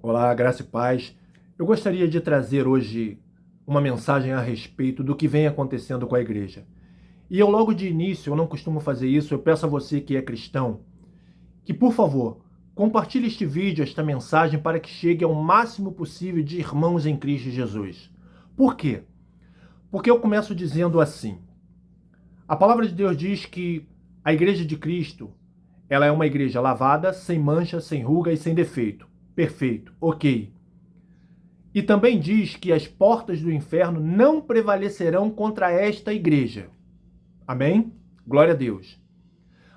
Olá, graça e paz. Eu gostaria de trazer hoje uma mensagem a respeito do que vem acontecendo com a igreja. E eu logo de início, eu não costumo fazer isso, eu peço a você que é cristão, que por favor, compartilhe este vídeo, esta mensagem, para que chegue ao máximo possível de irmãos em Cristo Jesus. Por quê? Porque eu começo dizendo assim, a palavra de Deus diz que a igreja de Cristo, ela é uma igreja lavada, sem mancha, sem ruga e sem defeito. Perfeito, ok. E também diz que as portas do inferno não prevalecerão contra esta igreja. Amém? Glória a Deus.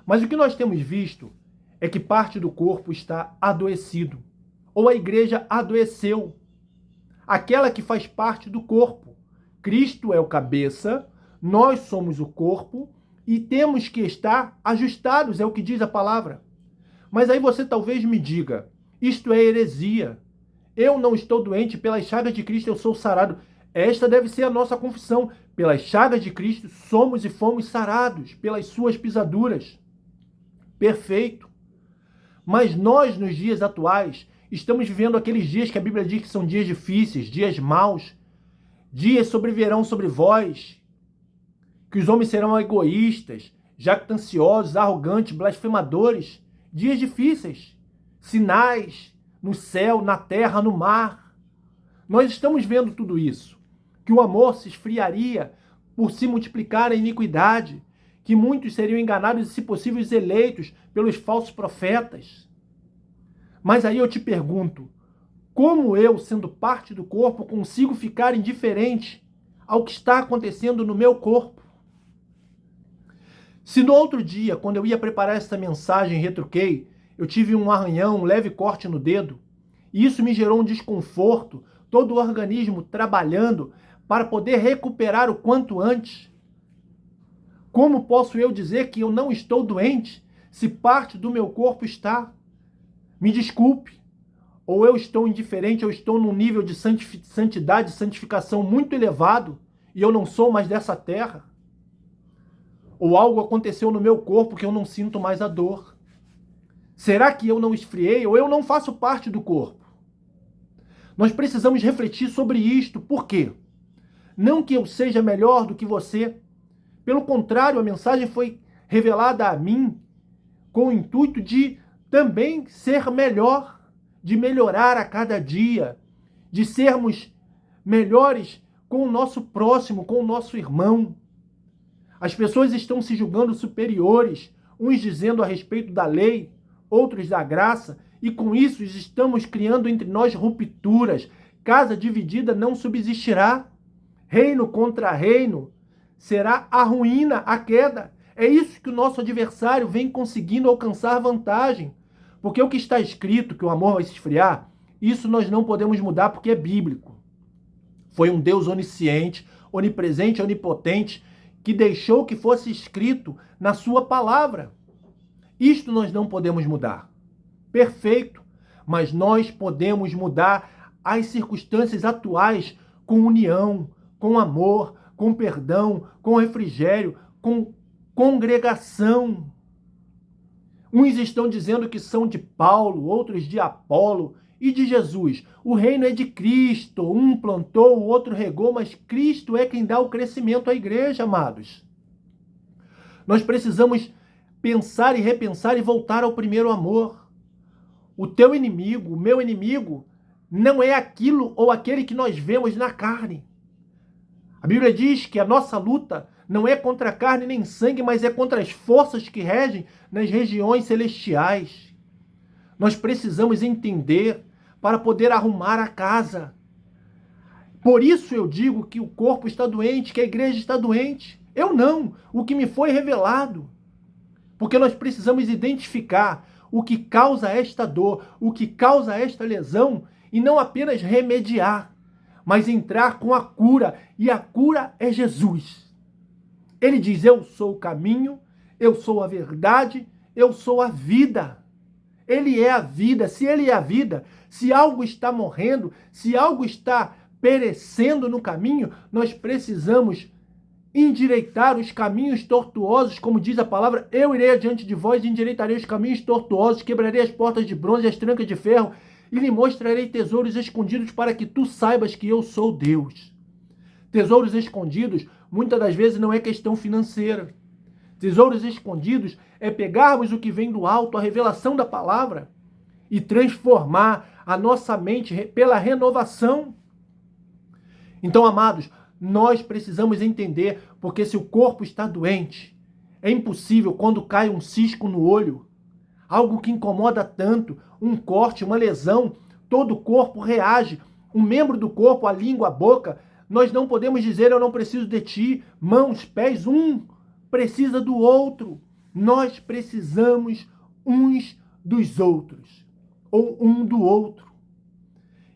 Mas o que nós temos visto é que parte do corpo está adoecido, ou a igreja adoeceu. Aquela que faz parte do corpo. Cristo é o cabeça, nós somos o corpo e temos que estar ajustados, é o que diz a palavra. Mas aí você talvez me diga, isto é heresia. Eu não estou doente, pelas chagas de Cristo eu sou sarado. Esta deve ser a nossa confissão. Pelas chagas de Cristo somos e fomos sarados, pelas suas pisaduras. Perfeito. Mas nós, nos dias atuais, estamos vivendo aqueles dias que a Bíblia diz que são dias difíceis, dias maus. Dias sobrevirão sobre vós, que os homens serão egoístas, jactanciosos, arrogantes, blasfemadores. Dias difíceis. Sinais no céu, na terra, no mar. Nós estamos vendo tudo isso. Que o amor se esfriaria por se multiplicar a iniquidade. Que muitos seriam enganados e, se possível, eleitos pelos falsos profetas. Mas aí eu te pergunto, como eu, sendo parte do corpo, consigo ficar indiferente ao que está acontecendo no meu corpo? Se no outro dia, quando eu ia preparar essa mensagem, retruquei, eu tive um arranhão, um leve corte no dedo, e isso me gerou um desconforto, todo o organismo trabalhando para poder recuperar o quanto antes. Como posso eu dizer que eu não estou doente se parte do meu corpo está? Me desculpe, ou eu estou indiferente, eu estou num nível de santidade, santificação muito elevado, e eu não sou mais dessa terra. Ou algo aconteceu no meu corpo que eu não sinto mais a dor. Será que eu não esfriei ou eu não faço parte do corpo? Nós precisamos refletir sobre isto. Por quê? Não que eu seja melhor do que você. Pelo contrário, a mensagem foi revelada a mim com o intuito de também ser melhor, de melhorar a cada dia, de sermos melhores com o nosso próximo, com o nosso irmão. As pessoas estão se julgando superiores, uns dizendo a respeito da lei, outros da graça, e com isso estamos criando entre nós rupturas. Casa dividida não subsistirá. Reino contra reino será a ruína, a queda. É isso que o nosso adversário vem conseguindo alcançar vantagem. Porque o que está escrito, que o amor vai se esfriar, isso nós não podemos mudar porque é bíblico. Foi um Deus onisciente, onipresente, onipotente, que deixou que fosse escrito na sua palavra. Isto nós não podemos mudar. Perfeito. Mas nós podemos mudar as circunstâncias atuais com união, com amor, com perdão, com refrigério, com congregação. Uns estão dizendo que são de Paulo, outros de Apolo e de Jesus. O reino é de Cristo. Um plantou, o outro regou, mas Cristo é quem dá o crescimento à igreja, amados. Nós precisamos pensar e repensar e voltar ao primeiro amor. O teu inimigo, o meu inimigo, não é aquilo ou aquele que nós vemos na carne. A Bíblia diz que a nossa luta não é contra carne nem sangue, mas é contra as forças que regem nas regiões celestiais. Nós precisamos entender para poder arrumar a casa. Por isso eu digo que o corpo está doente, que a igreja está doente. Eu não, o que me foi revelado. Porque nós precisamos identificar o que causa esta dor, o que causa esta lesão, e não apenas remediar, mas entrar com a cura. E a cura é Jesus. Ele diz, eu sou o caminho, eu sou a verdade, eu sou a vida. Ele é a vida. Se ele é a vida, se algo está morrendo, se algo está perecendo no caminho, nós precisamos endireitar os caminhos tortuosos, como diz a palavra, eu irei adiante de vós e endireitarei os caminhos tortuosos, quebrarei as portas de bronze e as trancas de ferro. e lhe mostrarei tesouros escondidos para que tu saibas que eu sou Deus. Tesouros escondidos, muitas das vezes, não é questão financeira. Tesouros escondidos é pegarmos o que vem do alto, a revelação da palavra, e transformar a nossa mente pela renovação. Então, amados, nós precisamos entender, porque se o corpo está doente, é impossível quando cai um cisco no olho, algo que incomoda tanto, um corte, uma lesão, todo o corpo reage, um membro do corpo, a língua, a boca, nós não podemos dizer eu não preciso de ti, mãos, pés, um precisa do outro. Nós precisamos uns dos outros, ou um do outro.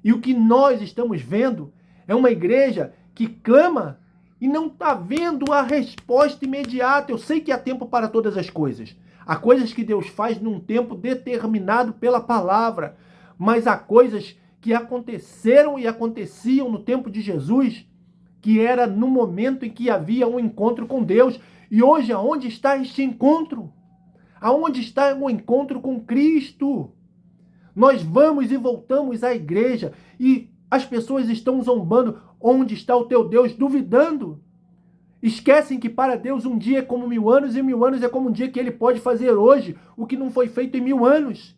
E o que nós estamos vendo é uma igreja que clama e não está vendo a resposta imediata. Eu sei que há tempo para todas as coisas. Há coisas que Deus faz num tempo determinado pela palavra, mas há coisas que aconteceram e aconteciam no tempo de Jesus, que era no momento em que havia um encontro com Deus. E hoje, aonde está este encontro? Aonde está o encontro com Cristo? Nós vamos e voltamos à igreja e as pessoas estão zombando. Onde está o teu Deus? Duvidando. Esquecem que para Deus um dia é como 1000 anos e 1000 anos é como um dia que Ele pode fazer hoje o que não foi feito em 1000 anos.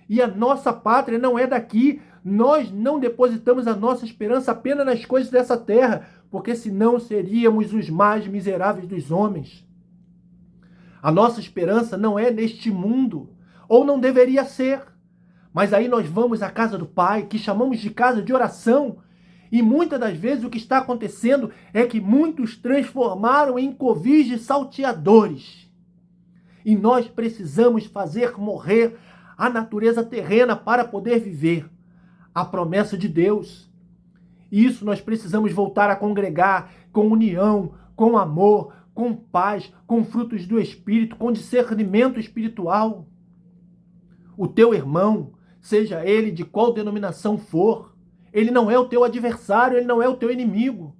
E a nossa pátria não é daqui. Nós não depositamos a nossa esperança apenas nas coisas dessa terra, porque senão seríamos os mais miseráveis dos homens. A nossa esperança não é neste mundo, ou não deveria ser. Mas aí nós vamos à casa do Pai, que chamamos de casa de oração, e muitas das vezes o que está acontecendo é que muitos transformaram em covis de salteadores. E nós precisamos fazer morrer a natureza terrena para poder viver a promessa de Deus. Isso nós precisamos voltar a congregar com união, com amor, com paz, com frutos do Espírito, com discernimento espiritual. O teu irmão, seja ele de qual denominação for, ele não é o teu adversário, ele não é o teu inimigo.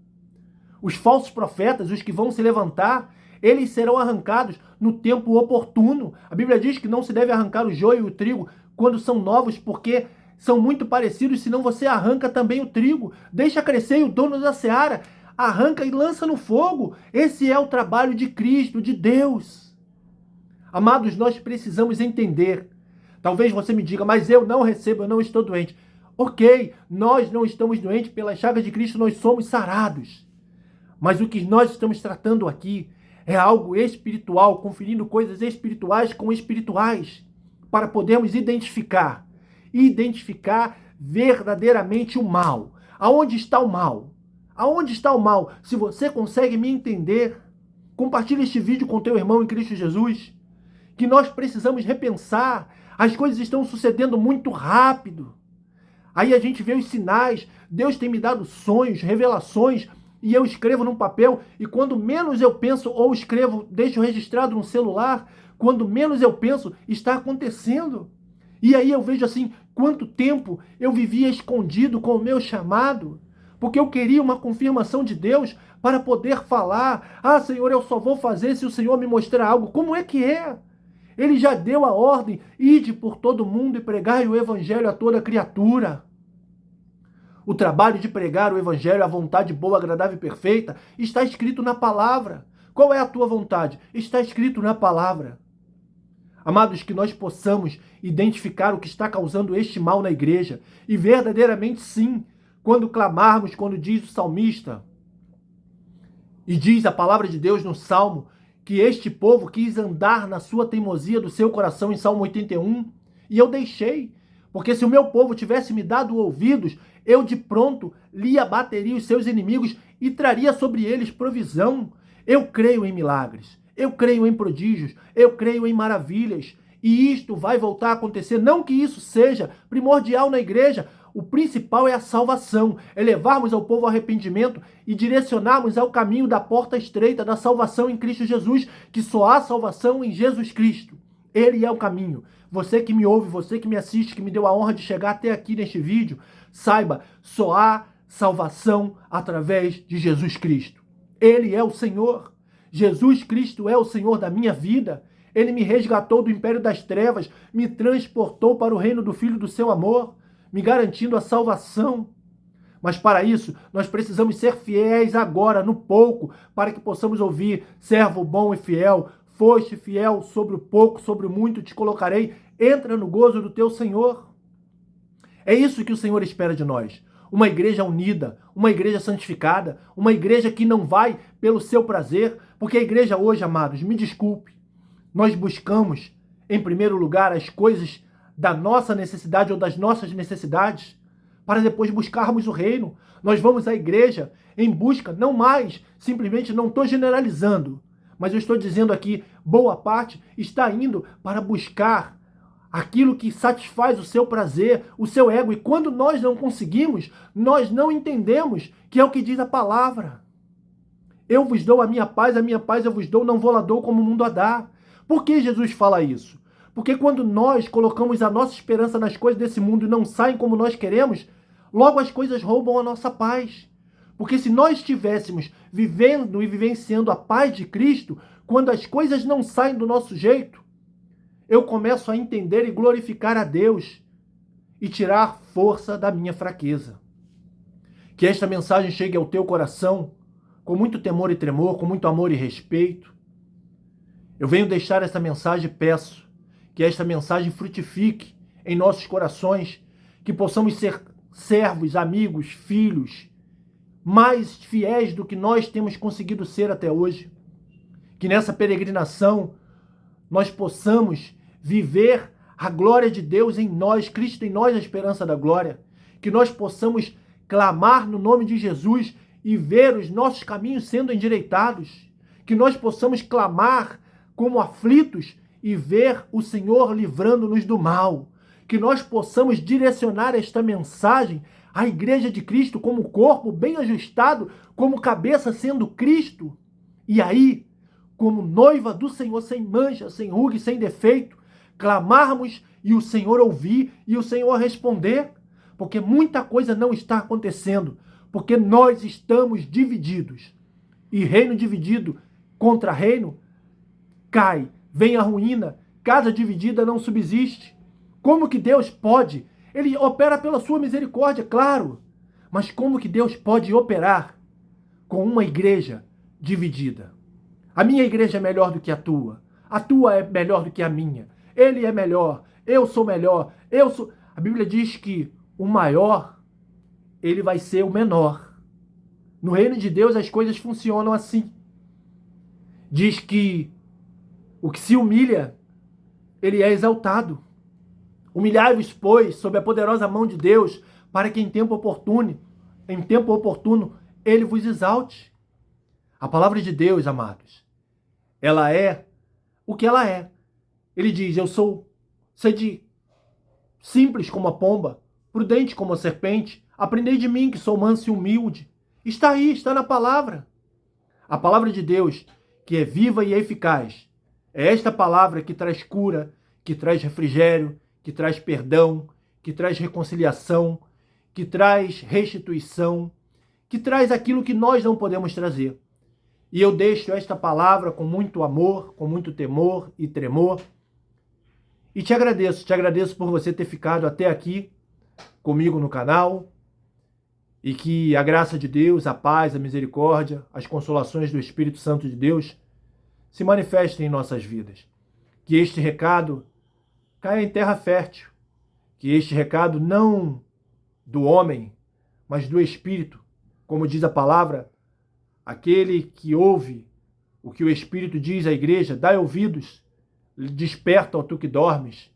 Os falsos profetas, os que vão se levantar, eles serão arrancados no tempo oportuno. A Bíblia diz que não se deve arrancar o joio e o trigo quando são novos, porque são muito parecidos, senão você arranca também o trigo. Deixa crescer e o dono da seara arranca e lança no fogo. Esse é o trabalho de Cristo, de Deus. Amados, nós precisamos entender. Talvez você me diga, mas eu não recebo, eu não estou doente. Ok, nós não estamos doentes, pelas chagas de Cristo nós somos sarados. Mas o que nós estamos tratando aqui é algo espiritual, conferindo coisas espirituais com espirituais, para podermos identificar verdadeiramente o mal. Aonde está o mal? Aonde está o mal? Se você consegue me entender, compartilhe este vídeo com teu irmão em Cristo Jesus, que nós precisamos repensar. As coisas estão sucedendo muito rápido. Aí a gente vê os sinais. Deus tem me dado sonhos, revelações, e eu escrevo num papel, e quando menos eu penso, ou escrevo, deixo registrado no celular, quando menos eu penso, está acontecendo. E aí eu vejo assim, quanto tempo eu vivia escondido com o meu chamado, porque eu queria uma confirmação de Deus para poder falar, Senhor, eu só vou fazer se o Senhor me mostrar algo. Como é que é? Ele já deu a ordem, ide por todo mundo e pregai o evangelho a toda criatura. O trabalho de pregar o evangelho, a vontade boa, agradável e perfeita, está escrito na palavra. Qual é a tua vontade? Está escrito na palavra. Amados, que nós possamos identificar o que está causando este mal na igreja. E verdadeiramente sim, quando clamarmos, quando diz o salmista, e diz a palavra de Deus no Salmo, que este povo quis andar na sua teimosia do seu coração, em Salmo 81, e eu deixei. Porque se o meu povo tivesse me dado ouvidos, eu de pronto lhe abateria os seus inimigos e traria sobre eles provisão. Eu creio em milagres, eu creio em prodígios, eu creio em maravilhas. E isto vai voltar a acontecer. Não que isso seja primordial na igreja. O principal é a salvação, é levarmos ao povo ao arrependimento e direcionarmos ao caminho da porta estreita da salvação em Cristo Jesus, que só há salvação em Jesus Cristo. Ele é o caminho. Você que me ouve, você que me assiste, que me deu a honra de chegar até aqui neste vídeo, saiba, só há salvação através de Jesus Cristo. Ele é o Senhor. Jesus Cristo é o Senhor da minha vida. Ele me resgatou do império das trevas, me transportou para o reino do Filho do seu amor. me garantindo a salvação. Mas para isso, nós precisamos ser fiéis agora, no pouco, para que possamos ouvir: servo bom e fiel, foste fiel sobre o pouco, sobre o muito te colocarei, entra no gozo do teu Senhor. É isso que o Senhor espera de nós. Uma igreja unida, uma igreja santificada, uma igreja que não vai pelo seu prazer, porque a igreja hoje, amados, me desculpe, nós buscamos, em primeiro lugar, as coisas da nossa necessidade ou das nossas necessidades, para depois buscarmos o reino. Nós vamos à igreja em busca, não mais, simplesmente não estou generalizando, mas eu estou dizendo aqui, boa parte está indo para buscar aquilo que satisfaz o seu prazer, o seu ego. E quando nós não conseguimos, nós não entendemos que é o que diz a palavra. Eu vos dou a minha paz eu vos dou, não vou lá dou como o mundo a dá. Por que Jesus fala isso? Porque quando nós colocamos a nossa esperança nas coisas desse mundo e não saem como nós queremos, logo as coisas roubam a nossa paz. Porque se nós estivéssemos vivendo e vivenciando a paz de Cristo, quando as coisas não saem do nosso jeito, eu começo a entender e glorificar a Deus e tirar força da minha fraqueza. Que esta mensagem chegue ao teu coração com muito temor e tremor, com muito amor e respeito. Eu venho deixar essa mensagem e peço que esta mensagem frutifique em nossos corações, que possamos ser servos, amigos, filhos, mais fiéis do que nós temos conseguido ser até hoje. Que nessa peregrinação nós possamos viver a glória de Deus em nós, Cristo em nós, a esperança da glória. Que nós possamos clamar no nome de Jesus e ver os nossos caminhos sendo endireitados. Que nós possamos clamar como aflitos e ver o Senhor livrando-nos do mal. Que nós possamos direcionar esta mensagem à Igreja de Cristo como corpo bem ajustado, como cabeça sendo Cristo. E aí, como noiva do Senhor, sem mancha, sem ruga e sem defeito, clamarmos e o Senhor ouvir e o Senhor responder. Porque muita coisa não está acontecendo, porque nós estamos divididos. E reino dividido contra reino cai, vem a ruína, casa dividida não subsiste. Como que Deus pode? Ele opera pela sua misericórdia, claro. Mas como que Deus pode operar com uma igreja dividida? A minha igreja é melhor do que a tua é melhor do que a minha. Ele é melhor, eu sou melhor, eu sou... A Bíblia diz que o maior, ele vai ser o menor. No reino de Deus as coisas funcionam assim. Diz que o que se humilha, ele é exaltado. Humilhai-vos, pois, sob a poderosa mão de Deus, para que em tempo oportuno, ele vos exalte. A palavra de Deus, amados, ela é o que ela é. Ele diz: eu sede simples como a pomba, prudente como a serpente, aprendei de mim que sou manso e humilde. Está aí, está na palavra. A palavra de Deus, que é viva e eficaz, é esta palavra que traz cura, que traz refrigério, que traz perdão, que traz reconciliação, que traz restituição, que traz aquilo que nós não podemos trazer. E eu deixo esta palavra com muito amor, com muito temor e tremor. E te agradeço por você ter ficado até aqui comigo no canal. E que a graça de Deus, a paz, a misericórdia, as consolações do Espírito Santo de Deus se manifestem em nossas vidas. Que este recado caia em terra fértil. Que este recado não do homem, mas do Espírito, como diz a palavra, aquele que ouve o que o Espírito diz à igreja, dai ouvidos, desperta, ó tu que dormes.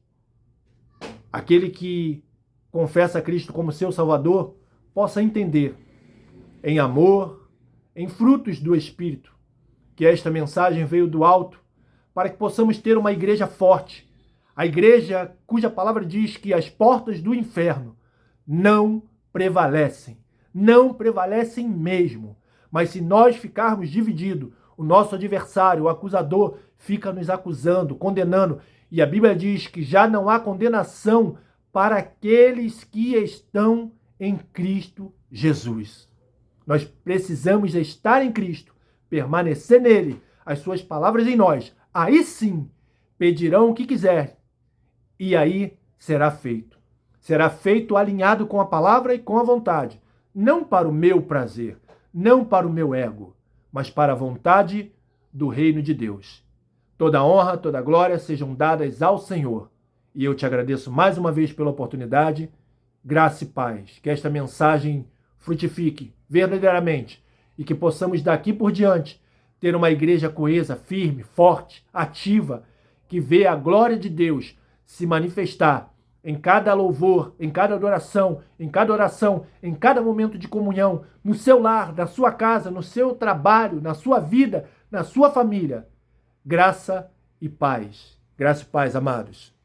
Aquele que confessa a Cristo como seu Salvador, possa entender, em amor, em frutos do Espírito, que esta mensagem veio do alto, para que possamos ter uma igreja forte, a igreja cuja palavra diz que as portas do inferno não prevalecem mesmo. Mas se nós ficarmos divididos, o nosso adversário, o acusador, fica nos acusando, condenando. E a Bíblia diz que já não há condenação para aqueles que estão em Cristo Jesus. Nós precisamos estar em Cristo, permanecer nele, as suas palavras em nós. Aí sim, pedirão o que quiser, e aí será feito. será feito alinhado com a palavra e com a vontade, não para o meu prazer, não para o meu ego, mas para a vontade do reino de Deus. Toda honra, toda glória sejam dadas ao Senhor. E eu te agradeço mais uma vez pela oportunidade. Graça e paz. Que esta mensagem frutifique verdadeiramente e que possamos daqui por diante ter uma igreja coesa, firme, forte, ativa, que vê a glória de Deus se manifestar em cada louvor, em cada adoração, em cada oração, em cada momento de comunhão, no seu lar, na sua casa, no seu trabalho, na sua vida, na sua família. Graça e paz. Graça e paz, amados.